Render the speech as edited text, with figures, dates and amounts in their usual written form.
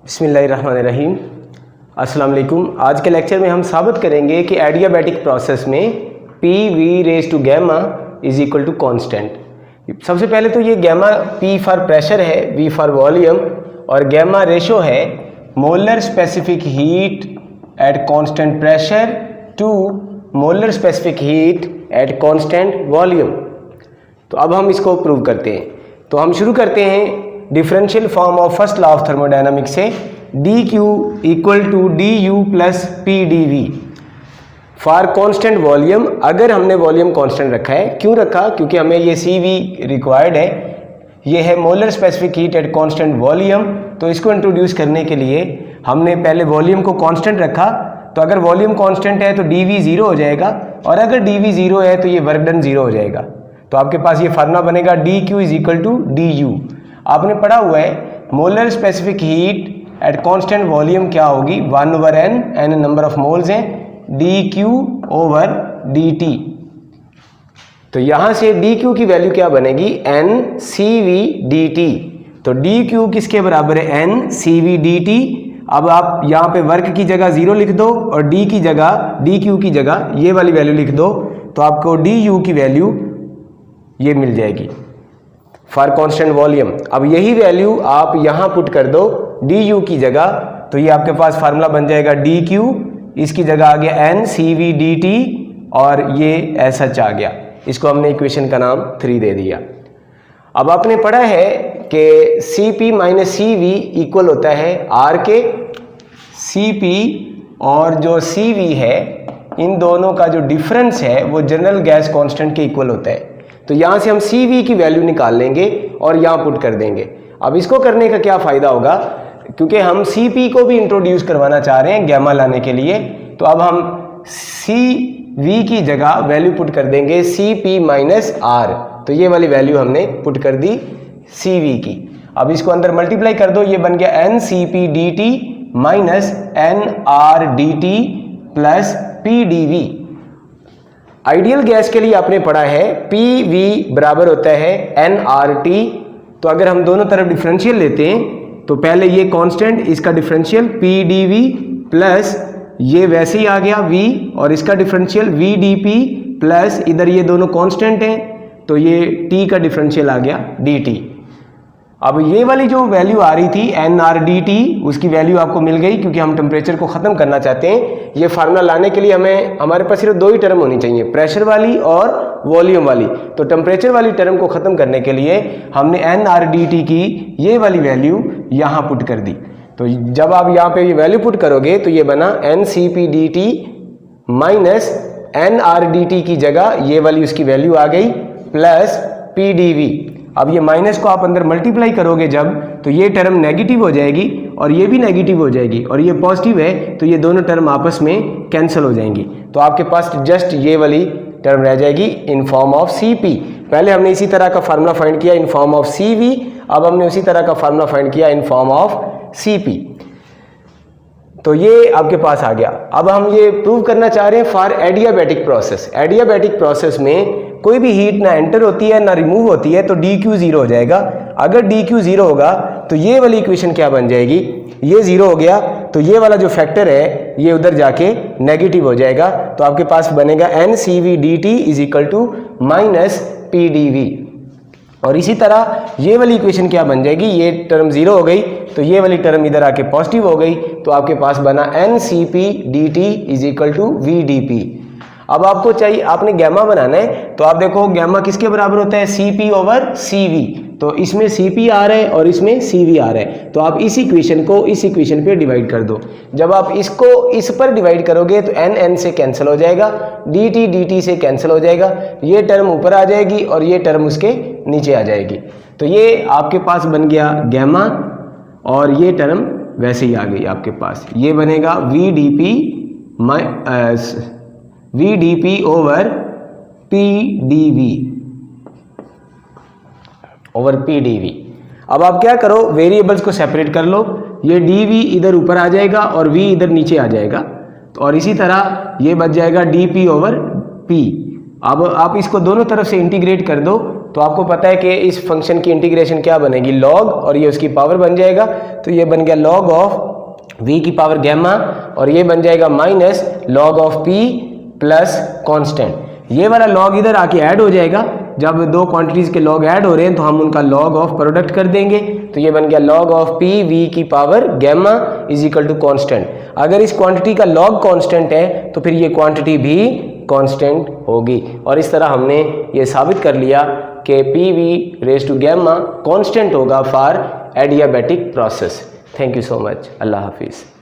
बिस्मिल्लाहिर्रहमानिर्रहीम। अस्सलाम वालेकुम। आज के लेक्चर में हम साबित करेंगे कि एडियाबैटिक प्रोसेस में P V raise to gamma is equal to constant. सबसे पहले तो ये गैमा पी फॉर प्रेशर है, वी फॉर वॉल्यूम, और गैमा रेशो है molar specific heat at constant pressure to molar specific heat at constant volume. तो अब हम इसको प्रूव करते हैं। तो हम शुरू करते हैं differential form of first law of thermodynamics से, D Q equal to D U plus P D V for constant volume. अगर हमने वॉल्यूम कॉन्स्टेंट रखा है, क्यों रखा? क्योंकि हमें ये सी वी रिक्वायर्ड है। ये है molar specific heat at constant volume. तो इसको इंट्रोड्यूस करने के लिए हमने पहले वॉल्यूम को कॉन्स्टेंट रखा। तो अगर वॉल्यूम कॉन्स्टेंट है तो डी वी ज़ीरो हो जाएगा, और अगर डी वी ज़ीरो है तो ये वर्क डन ज़ीरो हो जाएगा। तो आपके पास ये फार्मूला बनेगा D Q is equal to D U. आपने पढ़ा हुआ है molar specific heat at constant volume क्या होगी? 1/n, n number of moles हैं, D Q over D T. तो यहां से डी क्यू की वैल्यू क्या बनेगी? n C V D T. तो डी क्यू किसके बराबर है? n C V D T. अब आप यहाँ पे वर्क की जगह 0 लिख दो और डी की जगह, डी क्यू की जगह ये वाली वैल्यू लिख दो, तो आपको डी यू की वैल्यू ये मिल जाएगी फॉर कांस्टेंट वॉल्यूम। अब यही वैल्यू आप यहाँ पुट कर दो डी यू की जगह, तो ये आपके पास फार्मूला बन जाएगा डी क्यू, इसकी जगह आ गया N C V D T, और ये एस एच आ गया। इसको हमने इक्वेशन का नाम 3 दे दिया। अब आपने पढ़ा है कि C P minus C V equal होता है आर के। सी पी और जो सी वी है, इन दोनों का जो डिफरेंस है वो जनरल गैस कांस्टेंट के इक्वल होता है। तो यहाँ से हम सी वी की वैल्यू निकाल लेंगे और यहाँ पुट कर देंगे। अब इसको करने का क्या फ़ायदा होगा? क्योंकि हम सी पी को भी इंट्रोड्यूस करवाना चाह रहे हैं गैमा लाने के लिए, तो अब हम सी वी की जगह वैल्यू पुट कर देंगे सी पी माइनस आर। तो ये वाली वैल्यू हमने पुट कर दी सी वी की। अब इसको अंदर मल्टीप्लाई कर दो, ये बन गया N C P D T minus N R D T plus P D V. Ideal gas के लिए आपने पढ़ा है पी वी बराबर होता है एन आर टी। तो अगर हम दोनों तरफ डिफरेंशियल लेते हैं तो पहले ये कांस्टेंट, इसका differential P D V plus ये वैसे ही आ गया वी, और इसका differential V D P plus इधर ये दोनों कांस्टेंट हैं तो ये टी का डिफरेंशियल आ गया डी टी। अब ये वाली जो वैल्यू आ रही थी एन आर डी टी, उसकी वैल्यू आपको मिल गई, क्योंकि हम टेम्परेचर को ख़त्म करना चाहते हैं। ये फार्मूला लाने के लिए हमारे पास सिर्फ 2 ही टर्म होनी चाहिए, प्रेशर वाली और वॉल्यूम वाली। तो टेम्परेचर वाली टर्म को ख़त्म करने के लिए हमने एन आर डी टी की ये वाली वैल्यू यहाँ पुट कर दी। तो जब आप यहाँ पे ये वैल्यू पुट करोगे तो ये बना N C P D T minus N R D T की जगह ये वाली उसकी वैल्यू आ गई प्लस पी डी वी। अब ये माइनस को आप अंदर मल्टीप्लाई करोगे जब, तो ये टर्म नेगेटिव हो जाएगी और ये भी नेगेटिव हो जाएगी, और ये पॉजिटिव है तो ये दोनों टर्म आपस में कैंसिल हो जाएंगी। तो आपके पास जस्ट ये वाली टर्म रह जाएगी in form of C P. पहले हमने इसी तरह का फार्मूला फाइंड किया in form of C V, अब हमने उसी तरह का फार्मूला फाइंड किया in form of C P. तो ये आपके पास आ गया। अब हम ये प्रूव करना चाह रहे हैं for adiabatic process. Adiabatic process में कोई भी हीट ना एंटर होती है ना रिमूव होती है, तो डी क्यू 0 हो जाएगा। अगर डी क्यू 0 होगा तो ये वाली इक्वेशन क्या बन जाएगी? ये 0 हो गया तो ये वाला जो फैक्टर है ये उधर जाके नेगेटिव हो जाएगा। तो आपके पास बनेगा N C V D T is equal to minus P D V. और इसी तरह ये वाली इक्वेशन क्या बन जाएगी? ये टर्म 0 हो गई तो ये वाली टर्म इधर आके पॉजिटिव हो गई, तो आपके पास बना N C P D T is equal to V D P. अब आपको चाहिए, आपने गैमा बनाना है, तो आप देखो गैमा किसके बराबर होता है? C P over C V. तो इसमें सी पी आ रहा है और इसमें सी वी आ रहा है, तो आप इस इक्वेशन को इस इक्वेशन पे डिवाइड कर दो। जब आप इसको इस पर डिवाइड करोगे तो एन एन से कैंसिल हो जाएगा, डी टी से कैंसिल हो जाएगा, ये टर्म ऊपर आ जाएगी और ये टर्म उसके नीचे आ जाएगी। तो ये आपके पास बन गया गैमा, और ये टर्म वैसे ही आ गई आपके पास। ये बनेगा V D P over P D V over P D V. अब आप क्या करो, वेरिएबल्स को सेपरेट कर लो। ये डी वी इधर ऊपर आ जाएगा और वी इधर नीचे आ जाएगा, और इसी तरह ये बच जाएगा डी पी ओवर पी। अब आप इसको दोनों तरफ से इंटीग्रेट कर दो तो आपको पता है कि इस फंक्शन की इंटीग्रेशन क्या बनेगी, लॉग और ये उसकी पावर बन जाएगा, तो ये बन गया लॉग ऑफ v की पावर गैमा और ये बन जाएगा minus log of p plus constant. ये वाला लॉग इधर आके ऐड हो जाएगा, जब दो क्वांटिटीज़ के लॉग ऐड हो रहे हैं तो हम उनका लॉग ऑफ प्रोडक्ट कर देंगे, तो ये बन गया लॉग ऑफ p v की power gamma is equal to constant. अगर इस क्वांटिटी का लॉग कांस्टेंट है तो फिर ये क्वांटिटी भी कांस्टेंट होगी, और इस तरह हमने ये साबित कर लिया कि P V raise to gamma constant होगा for adiabatic process. Thank you so much. अल्लाह हाफिज़।